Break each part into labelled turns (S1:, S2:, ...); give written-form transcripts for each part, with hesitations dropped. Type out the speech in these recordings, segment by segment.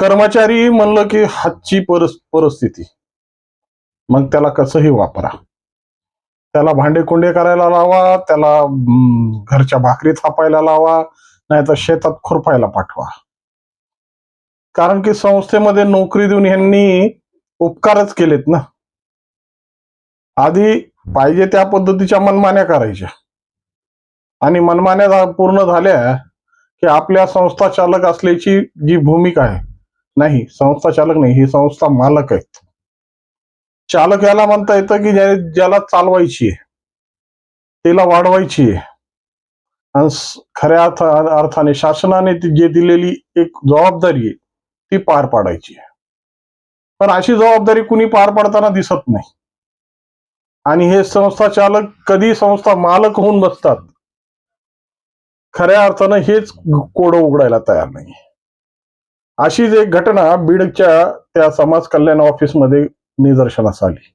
S1: कर्मचारी म्हणलं की हातची परिस्थिती, मग त्याला कसंही वापरा. त्याला भांडे कुंडे करायला लावा, त्याला घरच्या भाकरी थापायला लावा, नाही तर शेतात खुरपायला पाठवा. कारण की संस्थेमध्ये नोकरी देऊन ह्यांनी उपकारच केलेत ना. आधी पाहिजे त्या पद्धतीच्या मनमान्या करायच्या आणि मनमान्या पूर्ण झाल्या की आपल्या संस्था चालक असल्याची जी भूमिका आहे, नाही संस्था चालक नाही, ही संस्था मालक आहेत. चालक याला म्हणता येतं की ज्याला चालवायची आहे, तिला वाढवायची आहे आणि खऱ्या अर्थाने शासनाने जे दिलेली एक जबाबदारी आहे ती पार पाडायची आहे. पण अशी जबाबदारी कुणी पार पाडताना दिसत नाही आणि हे संस्था चालक कधी संस्था मालक होऊन बसतात, खऱ्या अर्थानं हेच कोडं उघडायला तयार नाही. अशीच एक घटना बीडच्या त्या समाज कल्याण ऑफिसमध्ये निदर्शनास आली.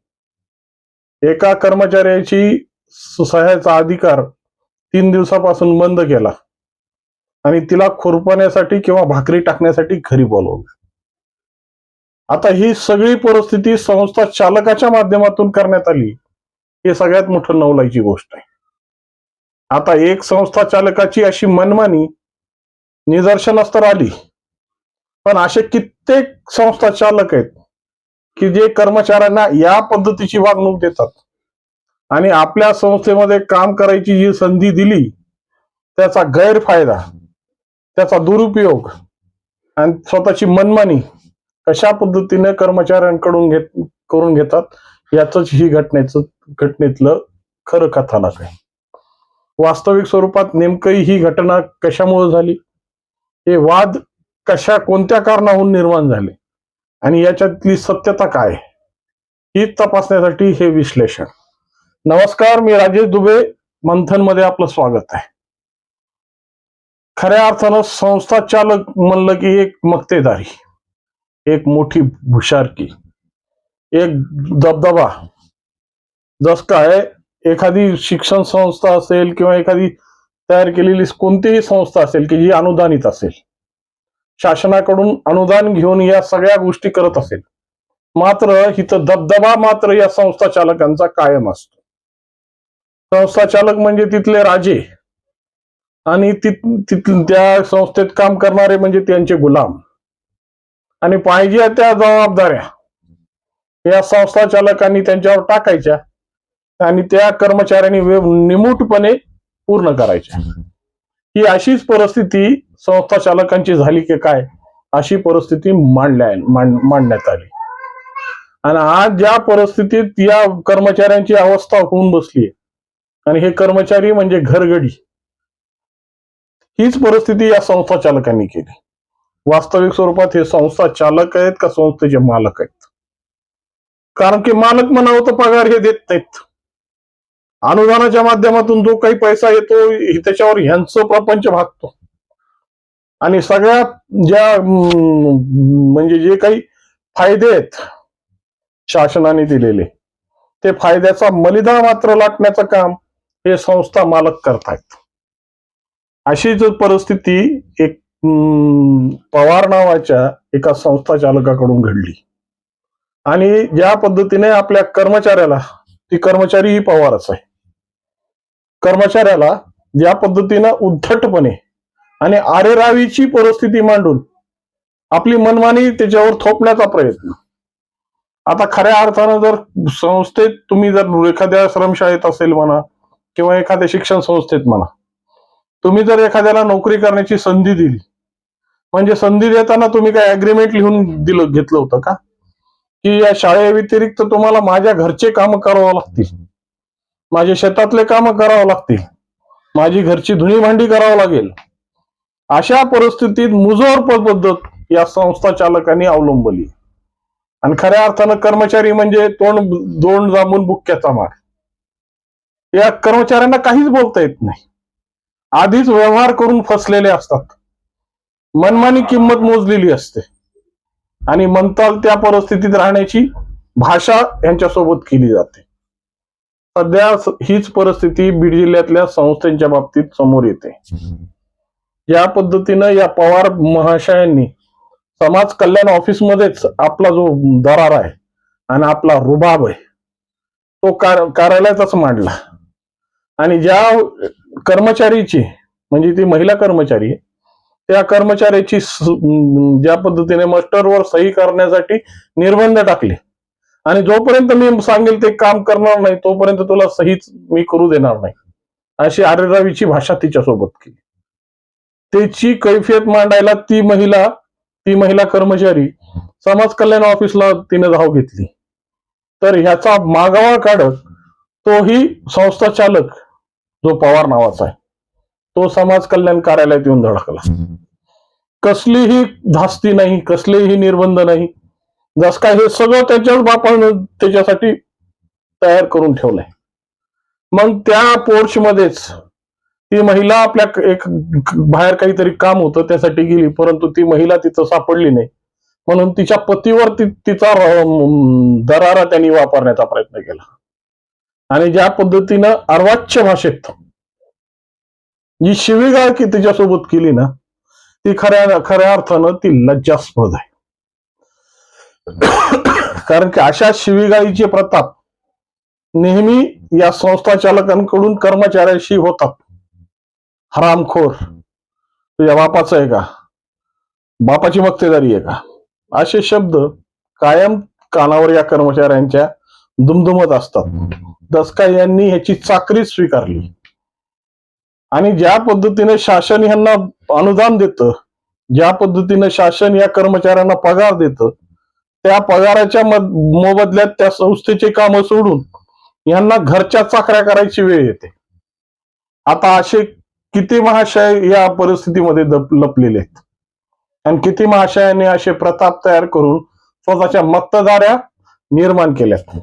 S1: एका कर्मचाऱ्याची सह्याचा अधिकार 3 दिवसापासून बंद केला आणि तिला खुरपण्यासाठी किंवा भाकरी टाकण्यासाठी घरी बोलवलं. आता ही सगळी परिस्थिती संस्था चालकाच्या माध्यमातून करण्यात आली, हे सगळ्यात मोठं नवलाची गोष्ट आहे. आता एक संस्था चालकाची अशी मनमानी निदर्शनास तर आली, पण असे कित्येक संस्था चालक आहेत की जे कर्मचाऱ्यांना या पद्धतीची वागणूक देतात आणि आपल्या संस्थेमध्ये काम करायची जी संधी दिली त्याचा गैरफायदा, त्याचा दुरुपयोग आणि स्वतःची मनमानी कशा पद्धतीने कर्मचाऱ्यांकडून करून घेतात, याच ही घटनेतलं खरं कथानक आहे. वास्तविक स्वरूपात नेमकं ही घटना कशामुळे झाली, हे वाद कोणत्या कारणाहून निर्माण झाले आणि याच्यातली सत्यता काय, ही तपासण्यासाठी हे विश्लेषण. नमस्कार, मी राजेश दुबे, मंथन मध्ये आपलं स्वागत आहे. खऱ्या अर्थानं संस्था चालक म्हणलं की एक मक्तेदारी, एक मोठी हुशारकी, एक दबदबा. जस काय एखादी शिक्षण संस्था असेल किंवा एखादी तयार केलेली कोणतीही संस्था असेल की जी अनुदानित असेल, शासनाकडून अनुदान घेऊन या सगळ्या गोष्टी करत असेल, मात्र इथं दबदबा मात्र या संस्था चालकांचा कायम असतो. संस्था चालक म्हणजे तिथले राजे आणि त्या संस्थेत काम करणारे म्हणजे त्यांचे गुलाम, आणि पाहिजे त्या जबाबदाऱ्या या संस्था चालकांनी त्यांच्यावर टाकायच्या आणि त्या कर्मचाऱ्यांनी निमूटपणे पूर्ण करायच्या. ही अशीच परिस्थिती संस्था चालकांची झाली की काय, अशी परिस्थिती मांडण्यात आली. आणि आज ज्या परिस्थितीत या कर्मचाऱ्यांची अवस्था होऊन बसली आणि हे कर्मचारी म्हणजे घरगडी, हीच परिस्थिती या संस्था चालकांनी केली. वास्तविक स्वरूपात हे संस्था चालक आहेत का संस्थेचे मालक आहेत? कारण की मालक म्हणावं तर पगार हे देत नाहीत. अनुदानाच्या माध्यमातून जो काही पैसा येतो त्याच्यावर ह्यांचं प्रपंच भागतो आणि सगळ्यात ज्या म्हणजे जे काही फायदे आहेत शासनाने दिलेले, ते फायद्याचा मलिदा मात्र लाटण्याचं काम हे संस्था मालक करतायत. अशीच परिस्थिती एक पवार नावाच्या एका संस्था चालकाकडून घडली आणि ज्या पद्धतीने आपल्या कर्मचाऱ्याला, ती कर्मचारी ही पवारच आहे, कर्मचाऱ्याला ज्या पद्धतीनं उद्धटपणे आणि आरेरावीची परिस्थिती मांडून आपली मनमानी त्याच्यावर थोपण्याचा प्रयत्न. आता खऱ्या अर्थानं जर संस्थेत तुम्ही जर एखाद्या आश्रमशाळेत असेल म्हणा किंवा एखाद्या शिक्षण संस्थेत म्हणा, तुम्ही जर एखाद्याला नोकरी करण्याची संधी दिली, म्हणजे संधी देताना तुम्ही काय अग्रीमेंट लिहून घेतलं होतं का की या शाळेव्यतिरिक्त तुम्हाला माझ्या घरचे काम करावं लागतील, माझे शेतातले काम करावं लागतील, माझी घरची धुणी भांडी करावं लागेल? अशा परिस्थितीत मुजोर पद्धत या संस्था चालकांनी अवलंबली आणि खऱ्या अर्थानं कर्मचारी म्हणजे दोन जांभून बुक्क्याचा मार. या कर्मचाऱ्यांना काहीच बोलता येत नाही, आधीच व्यवहार करून फसलेले असतात, मनमानी किंमत मोजलेली असते आणि म्हणताल त्या परिस्थितीत राहण्याची भाषा यांच्यासोबत केली जाते. सध्या हीच परिस्थिती बीड जिल्ह्यातल्या संस्थांच्या बाबतीत समोर येते. या पद्धतीनं या पवार महाशयांनी समाज कल्याण ऑफिसमध्येच आपला जो दरार आहे आणि आपला रुबाब आहे तो कार्यालयातच मांडला. आणि ज्या कर्मचारीची म्हणजे ती महिला कर्मचारी आहे, त्या कर्मचाऱ्याची ज्या पद्धतीने मास्टरवर सही करण्यासाठी निर्बंध टाकले आणि जोपर्यंत मी सांगेल ते काम करणार नाही तोपर्यंत तुला सहीच मी करू देणार नाही, अशी आरेरावीची भाषा तिच्यासोबत केली. त्याची कैफियत मांडायला ती महिला कर्मचारी समाज कल्याण ऑफिसला तिने धाव घेतली. तर ह्याचा मागोवा काढत तोही संस्था चालक जो पवार नावाचा आहे तो समाज कल्याण कार्यालयात येऊन धडकला. कसलीही धास्ती नाही, कसलेही निर्बंध नाही, जस काय हे सगळं त्याच्याच बापानं त्याच्यासाठी तयार करून ठेवलंय. मग त्या पोर्चमध्येच ती महिला आपल्या एक बाहेर काहीतरी काम होतं त्यासाठी गेली, परंतु ती महिला तिथं सापडली नाही म्हणून तिच्या पतीवर तिचा दरारा त्यांनी वापरण्याचा प्रयत्न केला. आणि ज्या पद्धतीनं अर्वाच्य भाषेत जी शिवीगाळ की तिच्यासोबत केली ना ती खऱ्या अर्थानं ती लज्जास्पद आहे. कारण की अशा शिवीगाळीचे प्रताप नेहमी या संस्था चालकांकडून कर्मचाऱ्याशी होतात. हरामखोर, तुझ्या बापाचं आहे का, बापाची मक्तेदारी आहे का, असे शब्द कायम कानावर या कर्मचाऱ्यांच्या दुमदुमत असतात. दसका यांनी ह्याची चाकरी स्वीकारली आणि ज्या पद्धतीने शासन यांना अनुदान देतं, ज्या पद्धतीने शासन या कर्मचाऱ्यांना पगार देतं, त्या पगाराच्या मोबदल्यात त्या संस्थेचे काम सोडून यांना घरच्या चाकऱ्या करायची वेळ येते. आता असे किती महाशय या परिस्थितीमध्ये लपलेले आहेत आणि किती महाशयांनी असे प्रताप तयार करून स्वतःच्या मक्तेदाऱ्या निर्माण केल्यात.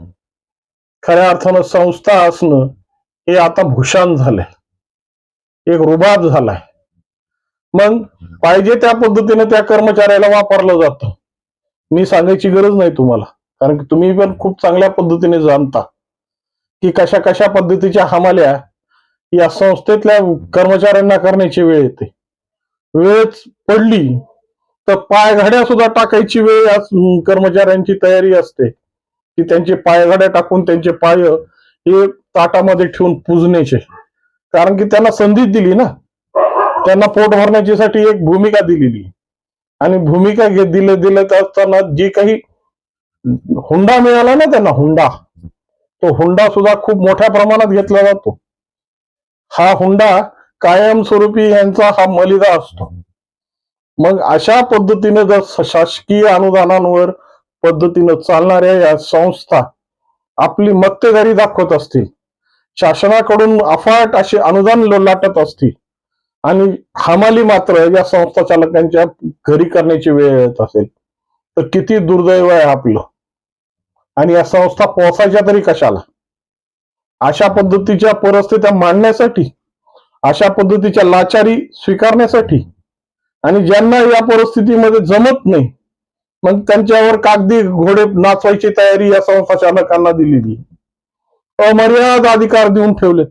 S1: खऱ्या अर्थानं संस्था असणं हे आता भूषण झालंय, एक रुबाब झालाय. मग पाहिजे त्या पद्धतीने त्या कर्मचाऱ्याला वापरलं जातं. मी सांगायची गरज नाही तुम्हाला, कारण की तुम्ही पण खूप चांगल्या पद्धतीने जाणता की कशा कशा पद्धतीच्या हमाल्या या संस्थेतल्या कर्मचाऱ्यांना करण्याची वेळ येते. वेळच पडली तर पायघड्या सुद्धा टाकायची वेळ या कर्मचाऱ्यांची तयारी असते की त्यांचे पायघड्या टाकून त्यांचे पाय हे ताटामध्ये ठेवून पूजण्याचे. कारण की त्यांना संधी दिली ना, त्यांना पोट भरण्याची एक भूमिका दिलेली आणि भूमिका दिलं असताना जी काही हुंडा मिळाला ना त्यांना, हुंडा, तो हुंडा सुद्धा खूप मोठ्या प्रमाणात घेतला जातो. हा हुंडा कायमस्वरूपी यांचा हा मलिदा असतो. मग अशा पद्धतीने जर शासकीय अनुदानांवर पद्धतीनं चालणाऱ्या या संस्था आपली मक्तेदारी दाखवत असतील, शासनाकडून अफाट असे अनुदान लाटत असतील आणि हमाली मात्र या संस्था चालकांच्या घरी करण्याची वेळ येत असेल तर किती दुर्दैव आहे आपलं. आणि या संस्था पोहोचायच्या तरी कशाला? अशा पद्धतीच्या परिस्थित्या मांडण्यासाठी, अशा पद्धतीच्या लाचारी स्वीकारण्यासाठी आणि ज्यांना या परिस्थितीमध्ये जमत नाही मग त्यांच्यावर कागदी घोडे नाचवायची तयारी या संस्था चालकांना दिलेली, अमर्याद अधिकार देऊन ठेवलेत.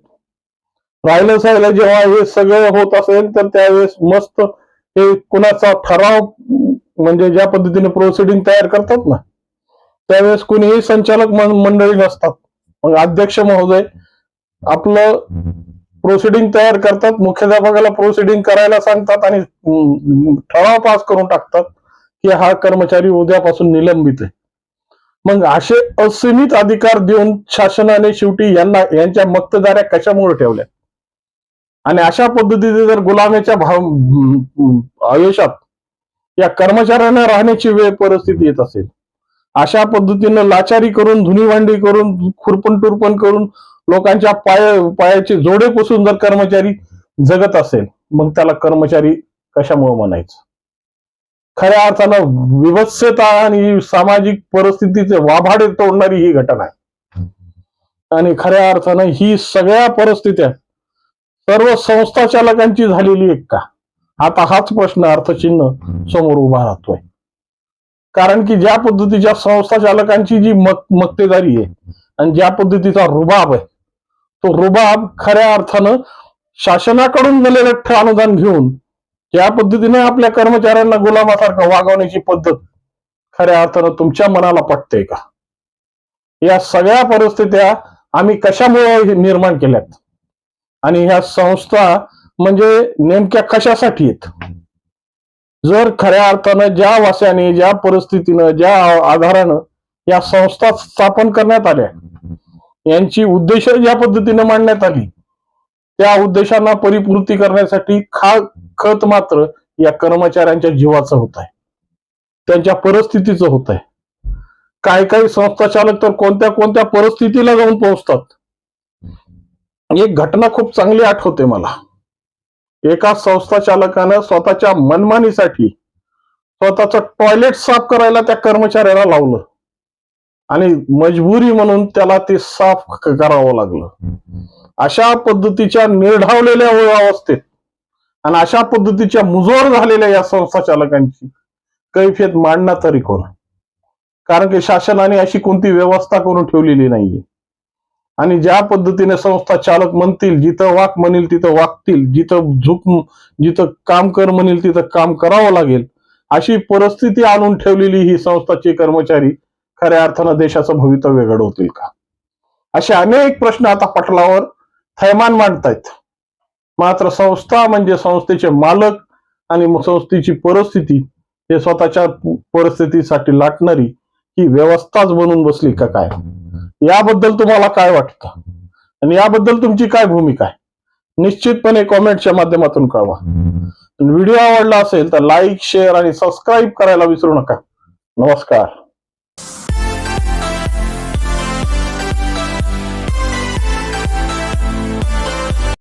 S1: राहिलं साहिलं जेव्हा हे सगळं होत असेल तर त्यावेळेस मस्त हे कुणाचा ठराव म्हणजे ज्या पद्धतीने प्रोसिडिंग तयार करतात ना त्यावेळेस कुणीही संचालक मंडळी नसतात. मग अध्यक्ष महोदय आपलं प्रोसिडिंग तयार करतात, मुख्याध्यापकाला प्रोसिडिंग करायला सांगतात आणि ठराव पास करून टाकतात की हा कर्मचारी उद्यापासून निलंबित आहे. मग असे असीमित अधिकार देऊन शासनाने शेवटी यांच्या मक्तेदाऱ्या कशामुळे ठेवल्या? आणि अशा पद्धतीने जर गुलामीच्या आयुष्यात या कर्मचाऱ्यांना राहण्याची वेळ परिस्थिती येत असेल, अशा पद्धतीनं लाचारी करून, धुनीभांडी करून, खुरपण टुरपण करून लोकांच्या पायाचे जोडे पुसून जर कर्मचारी जगत असेल मग त्याला कर्मचारी कशामुळे म्हणायचं? खऱ्या अर्थानं विभत्सता आणि सामाजिक परिस्थितीचे वाभाडे तोडणारी ही घटना आहे. आणि खऱ्या अर्थानं ही सगळ्या परिस्थित्या सर्व संस्था चालकांची झालेली आहे का? आता हाच प्रश्न अर्थचिन्ह समोर उभा राहतोय. कारण की ज्या पद्धतीच्या संस्था चालकांची जी मक्तेदारी आहे आणि ज्या पद्धतीचा रुबाब आहे तो रुबाब खऱ्या अर्थानं शासनाकडून मिळालेलं अनुदान घेऊन ज्या पद्धतीने आपल्या कर्मचाऱ्यांना गुलामासारखं वागवण्याची पद्धत खऱ्या अर्थानं तुमच्या मनाला पटते का? या सगळ्या परिस्थित्या आम्ही कशामुळे निर्माण केल्यात आणि ह्या संस्था म्हणजे नेमक्या कशासाठी आहेत? जर खऱ्या अर्थानं ज्या वास्याने, ज्या परिस्थितीनं, ज्या आधारानं या संस्था स्थापन करण्यात आल्या, यांची उद्देश ज्या पद्धतीने मांडण्यात आली, त्या उद्देशांना परिपूर्ती करण्यासाठी खत मात्र या कर्मचाऱ्यांच्या जीवाचं होत आहे, त्यांच्या परिस्थितीचं होत आहे. काही काही संस्था चालक तर कोणत्या कोणत्या परिस्थितीला जाऊन पोहोचतात. एक घटना खूप चांगली आठवते मला. एका संस्था चालकानं स्वतःच्या मनमानीसाठी स्वतःचं टॉयलेट साफ करायला त्या कर्मचाऱ्याला लावलं आणि मजबुरी म्हणून त्याला ते साफ करावं लागलं. अशा पद्धतीच्या निर्ढावलेल्या अवस्थेत आणि अशा पद्धतीच्या मुजोर झालेल्या या संस्था चालकांची कैफियत मांडणार तरी कोण? कारण की शासनाने अशी कोणती व्यवस्था करून ठेवलेली नाहीये. आणि ज्या पद्धतीने संस्था चालक म्हणतील, जिथं वाक म्हणेल तिथं वागतील, जिथं काम कर म्हणेल तिथं काम करावं लागेल, अशी परिस्थिती आणून ठेवलेली ही संस्थाचे कर्मचारी खऱ्या अर्थानं देशाचं भवितव्य घडवतील का? असे अनेक प्रश्न आता पटलावर थैमान मांडतायत. मात्र संस्था म्हणजे संस्थेचे मालक आणि संस्थेची परिस्थिती हे स्वतःच्या परिस्थितीसाठी लाटणारी ही व्यवस्थाच बनून बसली का काय? याबद्दल तुम्हाला काय वाटतं आणि याबद्दल तुमची काय भूमिका आहे? निश्चितपणे कॉमेंटच्या माध्यमातून कळवा. व्हिडिओ आवडला असेल तर लाईक, शेअर आणि सबस्क्राईब करायला विसरू नका. नमस्कार.